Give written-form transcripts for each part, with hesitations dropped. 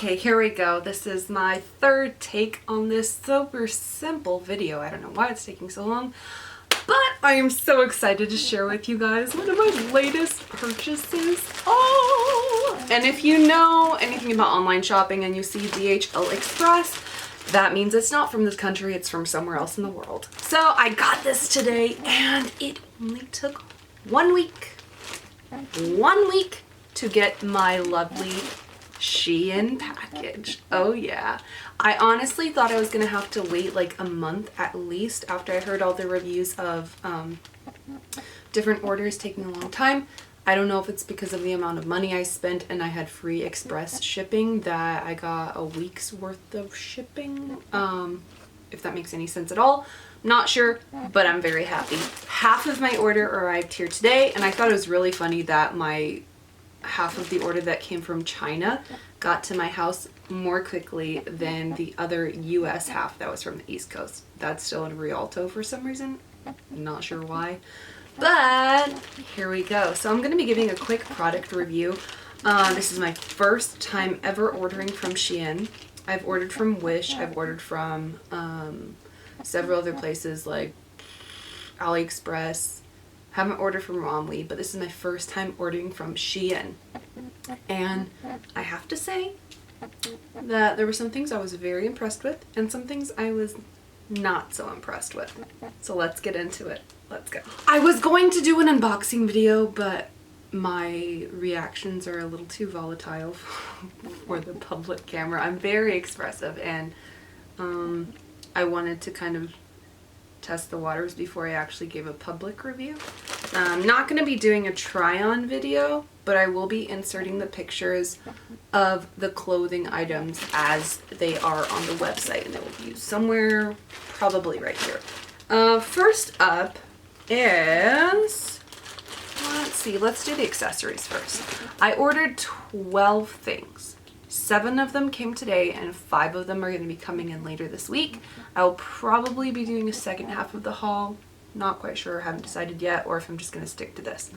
Okay, here we go. This is my third take on this super simple video. I don't know why it's taking so long, but I am so excited to share with you guys one of my latest purchases. Oh! And if you know anything about online shopping and you see DHL Express, that means it's not from this country, it's from somewhere else in the world. So I got this today and it only took 1 week. 1 week to get my lovely Shein package. Oh yeah. I honestly thought I was gonna have to wait like a month at least after I heard all the reviews of different orders taking a long time. I don't know if it's because of the amount of money I spent and I had free express shipping that I got a week's worth of shipping. If that makes any sense at all. Not sure, but I'm very happy. Half of my order arrived here today, and I thought it was really funny that my half of the order that came from China got to my house more quickly than the other US half that was from the East Coast. That's still in Rialto for some reason. Not sure why. But here we go. So I'm going to be giving a quick product review. This is my first time ever ordering from Shein. I've ordered from Wish. I've ordered from several other places like AliExpress. Haven't ordered from Romwe, but this is my first time ordering from Shein. And I have to say that there were some things I was very impressed with and some things I was not so impressed with. So let's get into it. Let's go. I was going to do an unboxing video, but my reactions are a little too volatile for the public camera. I'm very expressive and I wanted to kind of test the waters before I actually gave a public review. I'm not going to be doing a try-on video, but I will be inserting the pictures of the clothing items as they are on the website, and they will be somewhere probably right here. First up is, let's see, let's do the accessories first. I ordered 12 things. 7 of them came today and 5 of them are going to be coming in later this week. I'll probably be doing a second half of the haul. Not quite sure, haven't decided yet, or if I'm just going to stick to this.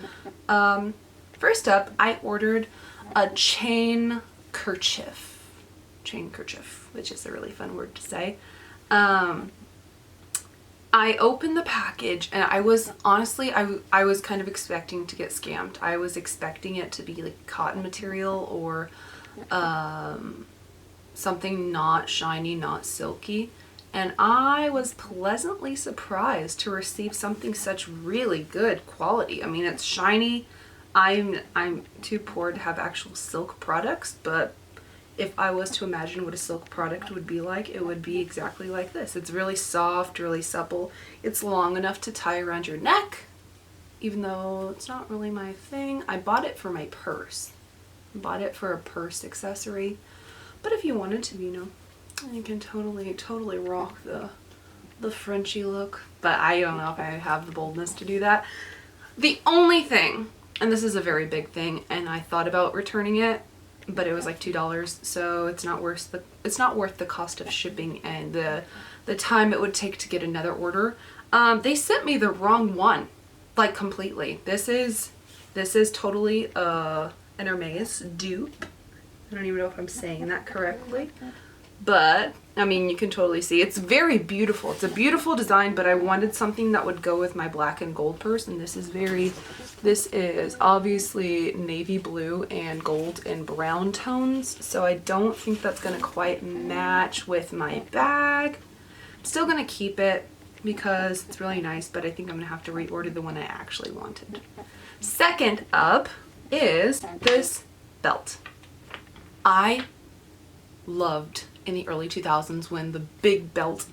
First up, I ordered a chain kerchief. Chain kerchief, which is a really fun word to say. I opened the package and I was honestly, I was kind of expecting to get scammed. I was expecting it to be like cotton material or something not shiny, not silky, and I was pleasantly surprised to receive something such really good quality. I mean, it's shiny. I'm too poor to have actual silk products, but if I was to imagine what a silk product would be like, it would be exactly like this. It's really soft, really supple. It's long enough to tie around your neck, even though it's not really my thing. I bought it for my purse. Bought it for a purse accessory, but if you wanted to, you know, you can totally rock the Frenchy look, but I don't know if I have the boldness to do that. The only thing, and this is a very big thing, and I thought about returning it, but it was like $2, so it's not worth the cost of shipping and the time it would take to get another order. They sent me the wrong one, like completely. This is totally an Hermes dupe. I don't even know if I'm saying that correctly, but I mean, you can totally see it's very beautiful. It's a beautiful design, but I wanted something that would go with my black and gold purse, and this is obviously navy blue and gold and brown tones, so I don't think that's gonna quite match with my bag. I'm still gonna keep it because it's really nice, but I think I'm gonna have to reorder the one I actually wanted. Second up is this belt. I loved in the early 2000s when the big belt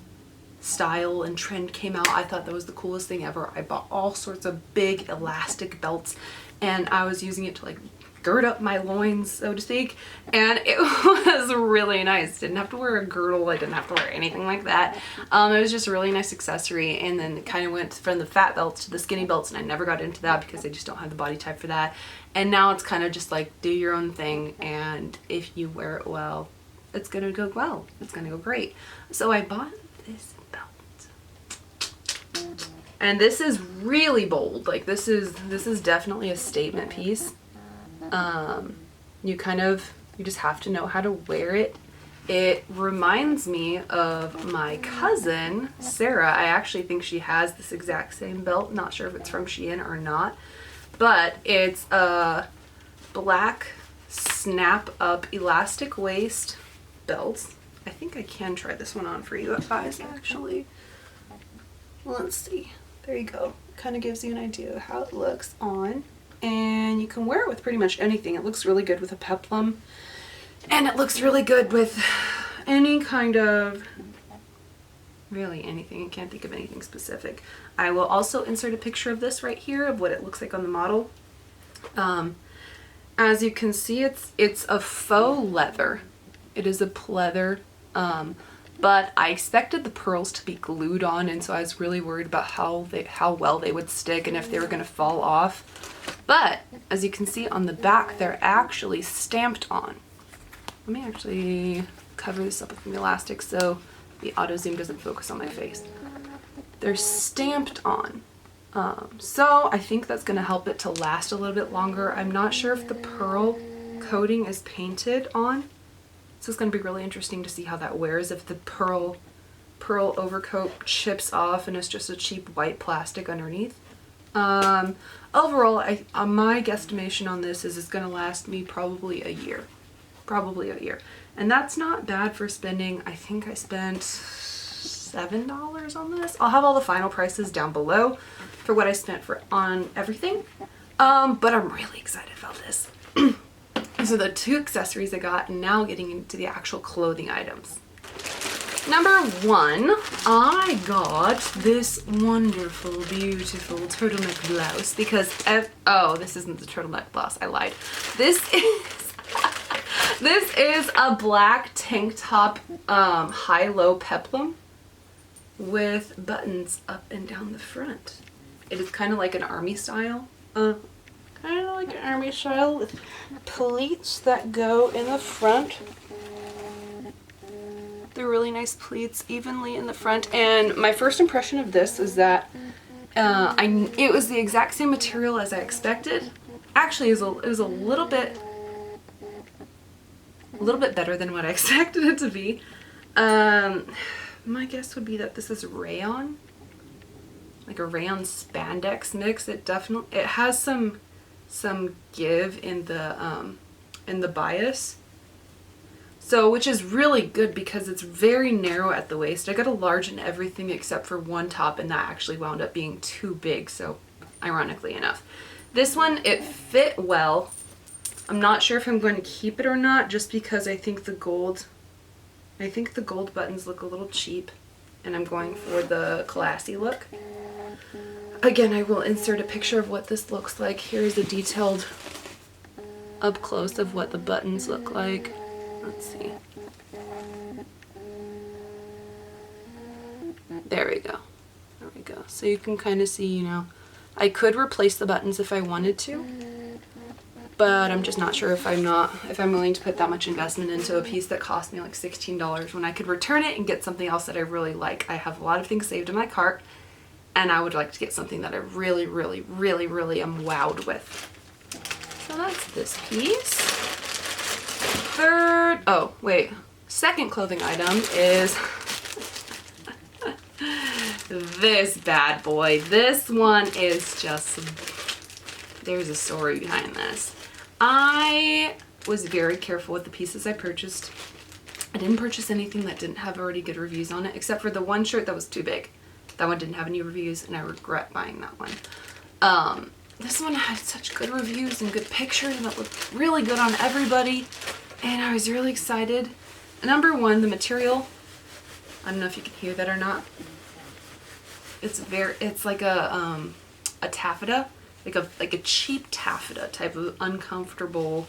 style and trend came out. I thought that was the coolest thing ever. I bought all sorts of big elastic belts and I was using it to like gird up my loins, so to speak, and it was really nice. Didn't have to wear a girdle, I didn't have to wear anything like that. It was just a really nice accessory, and then it kind of went from the fat belts to the skinny belts, and I never got into that because I just don't have the body type for that. And now it's kind of just like do your own thing, and if you wear it well, it's gonna go well. It's gonna go great. So I bought this belt. And this is really bold. Like this is definitely a statement piece. You kind of You just have to know how to wear it. It reminds me of my cousin, Sarah. I actually think she has this exact same belt. Not sure if it's from Shein or not. But it's a black snap up elastic waist belt. I think I can try this one on for you guys actually. Let's see. There you go. Kind of gives you an idea of how it looks on. And you can wear it with pretty much anything. It looks really good with a peplum. And it looks really good with any kind of, really anything. I can't think of anything specific. I will also insert a picture of this right here of what it looks like on the model. As you can see, it's a faux leather. It is a pleather, but I expected the pearls to be glued on, and so I was really worried about how well they would stick and if they were going to fall off. But as you can see on the back, they're actually stamped on. Let me actually cover this up with some elastic so the auto zoom doesn't focus on my face. They're stamped on. So I think that's going to help it to last a little bit longer. I'm not sure if the pearl coating is painted on. So it's going to be really interesting to see how that wears if the pearl overcoat chips off and it's just a cheap white plastic underneath. Overall, my guesstimation on this is it's going to last me probably a year. Probably a year. And that's not bad for spending. I think I spent $7 on this. I'll have all the final prices down below for what I spent on everything. But I'm really excited about this. These are the two accessories I got, and now getting into the actual clothing items. Number one, I got this wonderful, beautiful turtleneck blouse because, oh, this isn't the turtleneck blouse, I lied. This is a black tank top, high-low peplum with buttons up and down the front. It is kind of like an army style. With pleats that go in the front. They're really nice pleats evenly in the front. And my first impression of this is that it was the exact same material as I expected. Actually, it was a little bit better than what I expected it to be. My guess would be that this is rayon, like a rayon spandex mix. It has some give in the bias, so which is really good because it's very narrow at the waist. I got a large in everything except for one top, and that actually wound up being too big, so ironically enough. This one, it fit well. I'm not sure if I'm going to keep it or not, just because I think the gold buttons look a little cheap, and I'm going for the classy look. Again, I will insert a picture of what this looks like. Here's a detailed up close of what the buttons look like. Let's see. There we go. There we go. So you can kind of see, you know, I could replace the buttons if I wanted to, but I'm just not sure if I'm willing to put that much investment into a piece that cost me like $16 when I could return it and get something else that I really like. I have a lot of things saved in my cart, and I would like to get something that I really, really, really, really am wowed with. So that's this piece. Second clothing item is this bad boy. This one is just, there's a story behind this. I was very careful with the pieces I purchased. I didn't purchase anything that didn't have already good reviews on it, except for the one shirt that was too big. That one didn't have any reviews, and I regret buying that one. This one had such good reviews and good pictures, and it looked really good on everybody, and I was really excited. Number one, the material, I don't know if you can hear that or not. It's like a taffeta, like a cheap taffeta type of uncomfortable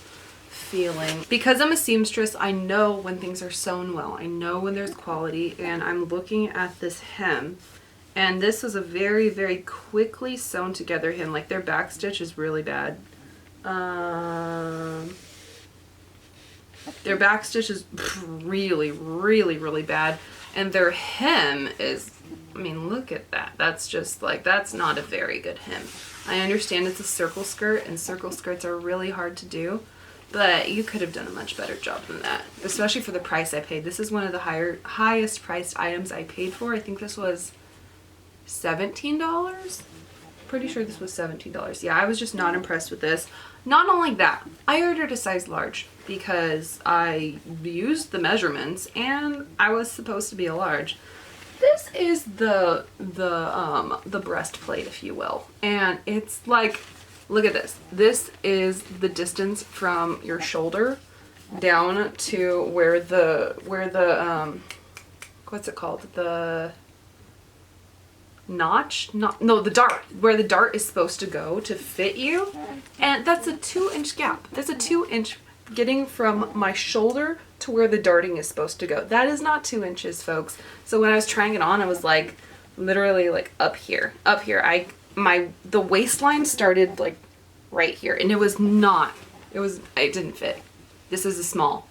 feeling. Because I'm a seamstress, I know when things are sewn well. I know when there's quality, and I'm looking at this hem, and this was a very, very quickly sewn together hem. Like, their back stitch is really bad. Their back stitch is really, really, really bad, and their hem is, I mean, look at that. That's just like, that's not a very good hem. I understand it's a circle skirt, and circle skirts are really hard to do, but you could have done a much better job than that, especially for the price I paid. This is one of the highest priced items I paid for. I think this was $17. Pretty sure this was $17. Yeah, I was just not impressed with this. Not only that, I ordered a size large because I used the measurements and I was supposed to be a large. This is the breastplate, if you will, and it's like, look at this. This is the distance from your shoulder down to where the what's it called? The notch? No, the dart. Where the dart is supposed to go to fit you. And that's a 2-inch gap. That's a 2-inch getting from my shoulder to where the darting is supposed to go. That is not 2 inches, folks. So when I was trying it on, I was like literally like up here. Up here. The waistline started like right here, and it didn't fit. This is a small,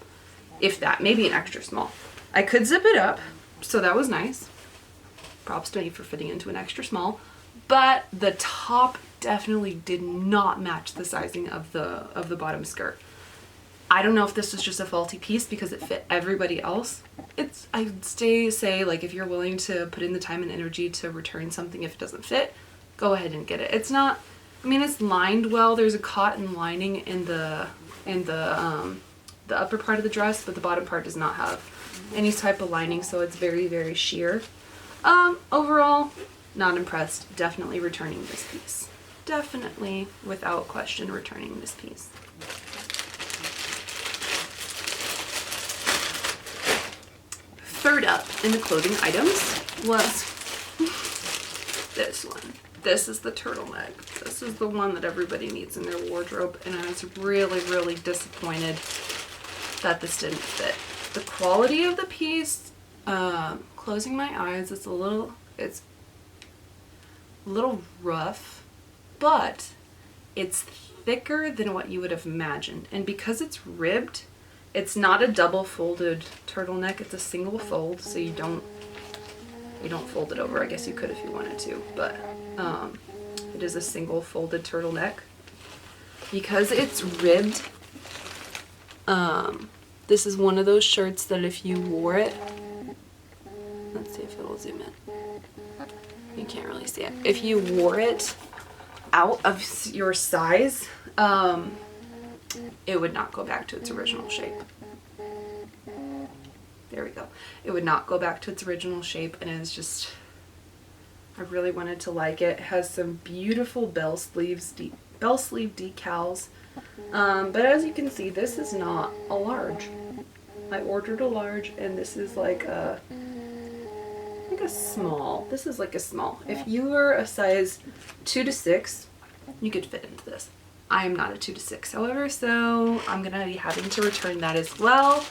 if that, maybe an extra small. I could zip it up, so that was nice. Props to me for fitting into an extra small, but the top definitely did not match the sizing of the bottom skirt. I don't know if this was just a faulty piece because it fit everybody else. I'd say like if you're willing to put in the time and energy to return something if it doesn't fit, go ahead and get it. It's not, I mean, it's lined well. There's a cotton lining in the upper part of the dress, but the bottom part does not have any type of lining, so it's very, very sheer. Overall, not impressed. Definitely returning this piece. Definitely, without question, returning this piece. Third up in the clothing items was this one. This is the turtleneck. This is the one that everybody needs in their wardrobe, and I was really, really disappointed that this didn't fit. The quality of the piece, closing my eyes, it's a little rough, but it's thicker than what you would have imagined. And because it's ribbed, it's not a double folded turtleneck, it's a single fold, so you don't fold it over. I guess you could if you wanted to, but it is a single folded turtleneck. Because it's ribbed, this is one of those shirts that if you wore it, let's see if it'll zoom in. You can't really see it. If you wore it out of your size, it would not go back to its original shape. There we go. It would not go back to its original shape, and it's just, I really wanted to like it. It has some beautiful bell sleeve decals. But as you can see, this is not a large. I ordered a large, and this is like a small. This is like a small. If you were a size 2 to 6, you could fit into this. I am not a 2 to 6, however, so I'm gonna be having to return that as well.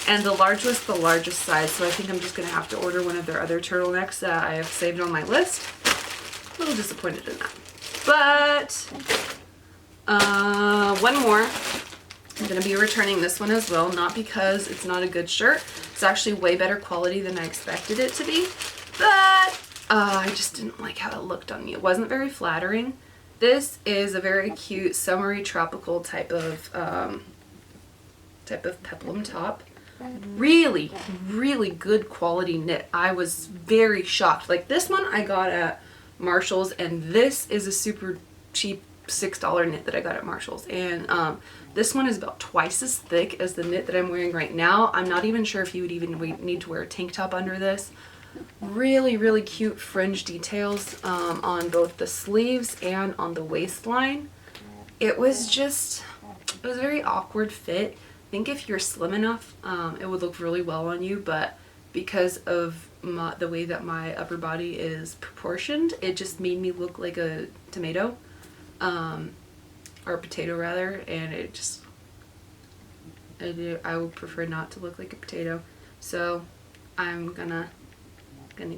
And the large was the largest size, so I think I'm just gonna have to order one of their other turtlenecks that I have saved on my list. A little disappointed in that. But one more. I'm gonna be returning this one as well, not because it's not a good shirt. It's actually way better quality than I expected it to be, but I just didn't like how it looked on me. It wasn't very flattering. This is a very cute summery tropical type of peplum top. Really, really good quality knit. I was very shocked. Like this one I got at Marshall's, and this is a super cheap $6 knit that I got at Marshall's, and this one is about twice as thick as the knit that I'm wearing right now. I'm not even sure if you would even need to wear a tank top under this. Really, really cute fringe details on both the sleeves and on the waistline. It was a very awkward fit. I think if you're slim enough, it would look really well on you, but because of the way that my upper body is proportioned, it just made me look like a tomato, or a potato rather, and it just, I would prefer not to look like a potato, so I'm gonna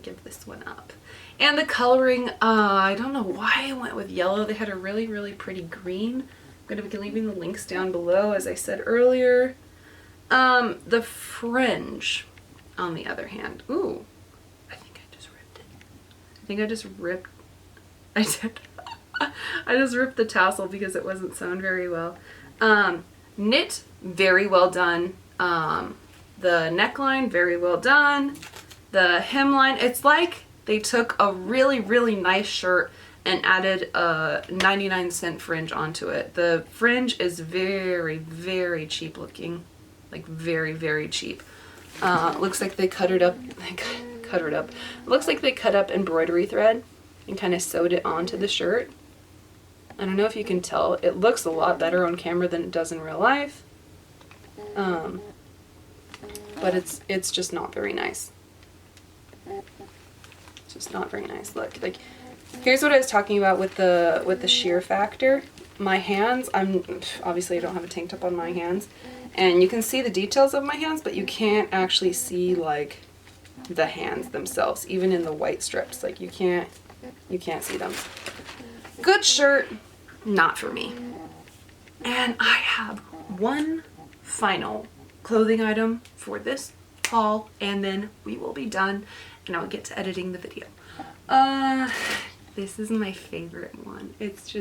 give this one up. And the coloring, I don't know why I went with yellow. They had a really, really pretty green. I'm going to be leaving the links down below, as I said earlier. The Fringe, on the other hand. Ooh, I think I just ripped it. I did. I just ripped the tassel because it wasn't sewn very well. Knit, very well done. The neckline, very well done. The hemline, it's like they took a really, really nice shirt and added a 99-cent fringe onto it. The fringe is very, very cheap looking. Like very, very cheap. Looks like they cut it up. Looks like they cut up embroidery thread and kind of sewed it onto the shirt. I don't know if you can tell. It looks a lot better on camera than it does in real life. But it's just not very nice. It's just not very nice. Look, like, here's what I was talking about with the sheer factor. My hands, obviously I don't have a tank top on my hands, and you can see the details of my hands, but you can't actually see like the hands themselves, even in the white strips. Like you can't see them. Good shirt, not for me. And I have one final clothing item for this haul, and then we will be done and I'll get to editing the video. This is my favorite one. It's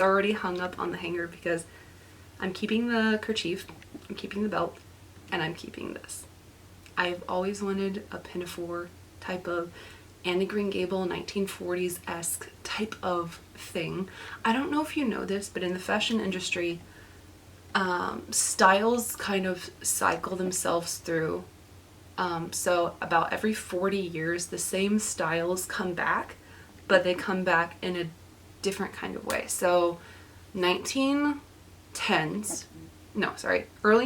already hung up on the hanger because I'm keeping the kerchief, I'm keeping the belt, and I'm keeping this. I've always wanted a Pinafore type of Anne of Green Gable 1940s-esque type of thing. I don't know if you know this, but in the fashion industry, styles kind of cycle themselves through. So about every 40 years, the same styles come back, but they come back in a different kind of way. So early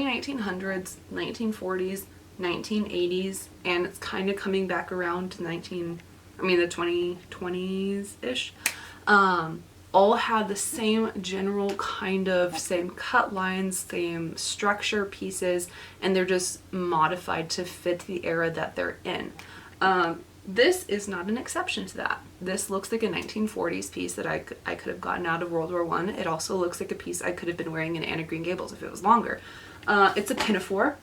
1900s, 1940s, 1980s, and it's kind of coming back around to the 2020s-ish. All had the same general kind of same cut lines, same structure pieces, and they're just modified to fit the era that they're in. This is not an exception to that. This looks like a 1940s piece that I could have gotten out of World War I. It also looks like a piece I could have been wearing in Anne of Green Gables if it was longer. It's a Pinafore,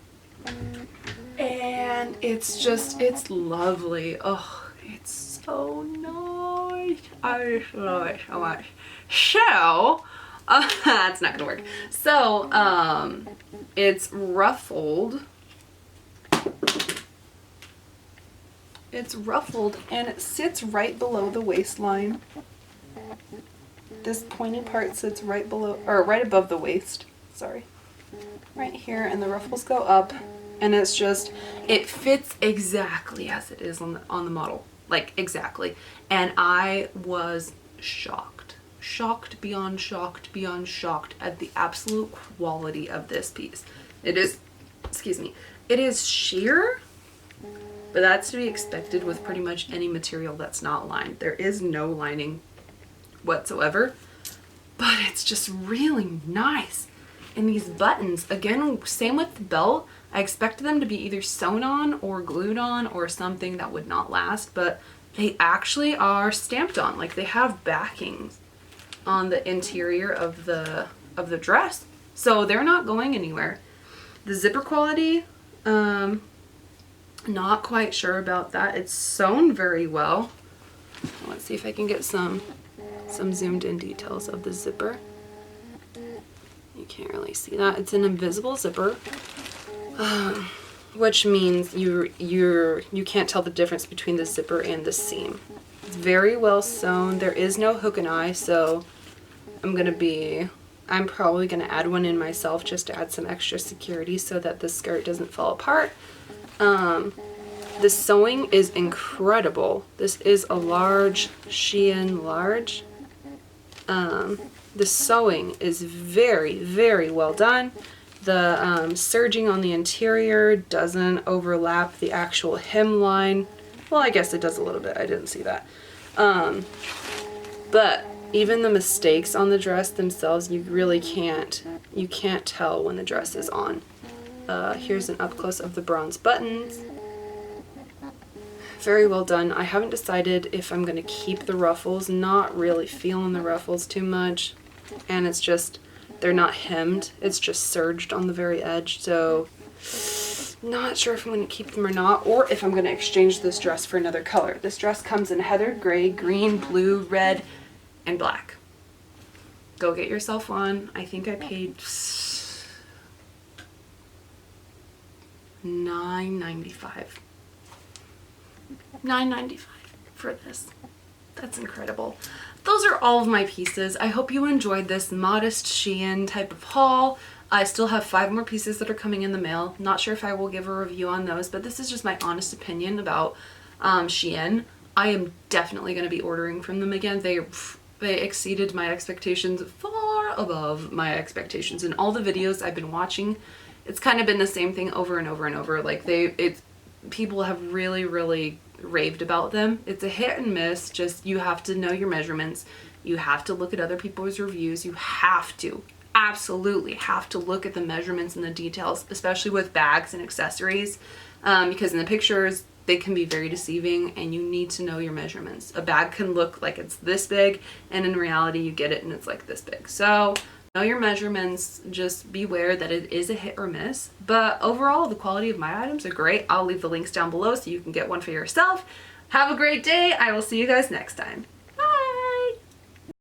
and it's lovely. Oh, it's so nice. I just love it so much. So, that's not gonna work. So, it's ruffled. It's ruffled and it sits right below the waistline. This pointed part sits right below, or right above the waist, sorry. Right here, and the ruffles go up, and it's just, it fits exactly as it is on the model. Like, exactly. And I was shocked. Shocked beyond shocked beyond shocked at the absolute quality of this piece. It is, excuse me, it is sheer, but that's to be expected with pretty much any material that's not lined. There is no lining whatsoever, but it's just really nice. And these buttons, again, same with the belt. I expected them to be either sewn on or glued on or something that would not last, but they actually are stamped on. Like, they have backings on the interior of the dress, so they're not going anywhere. The zipper quality, not quite sure about that. It's sewn very well. Let's see if I can get some zoomed in details of the zipper. You can't really see that. It's an invisible zipper, which means you can't tell the difference between the zipper and the seam. It's very well sewn. There is no hook and eye, so I'm probably gonna add one in myself just to add some extra security so that the skirt doesn't fall apart. The sewing is incredible. This is a large Shein large. The sewing is very, very well done. The serging on the interior doesn't overlap the actual hemline. Well, I guess it does a little bit. I didn't see that. But even the mistakes on the dress themselves, you can't tell when the dress is on. Here's an up close of the bronze buttons. Very well done. I haven't decided if I'm going to keep the ruffles. Not really feeling the ruffles too much. And it's just, they're not hemmed. It's just serged on the very edge. So, not sure if I'm going to keep them or not. Or if I'm going to exchange this dress for another color. This dress comes in heather, gray, green, blue, red, and black. Go get yourself one. I think I paid $9.95. $9.95 for this. That's incredible. Those are all of my pieces. I hope you enjoyed this modest Shein type of haul. I still have 5 more pieces that are coming in the mail. Not sure if I will give a review on those, but this is just my honest opinion about Shein. I am definitely going to be ordering from them again. They exceeded my expectations, far above my expectations. In all the videos I've been watching, it's kind of been the same thing over and over and over. Like people have really raved about them. It's a hit and miss. Just, you have to know your measurements. You have to look at other people's reviews. You have to, absolutely have to look at the measurements and the details, especially with bags and accessories, because in the pictures they can be very deceiving, and you need to know your measurements. A bag can look like it's this big, and in reality you get it and it's like this big. So know your measurements. Just beware that it is a hit or miss, but overall the quality of my items are great. I'll leave the links down below so you can get one for yourself. Have a great day. I will see you guys next time.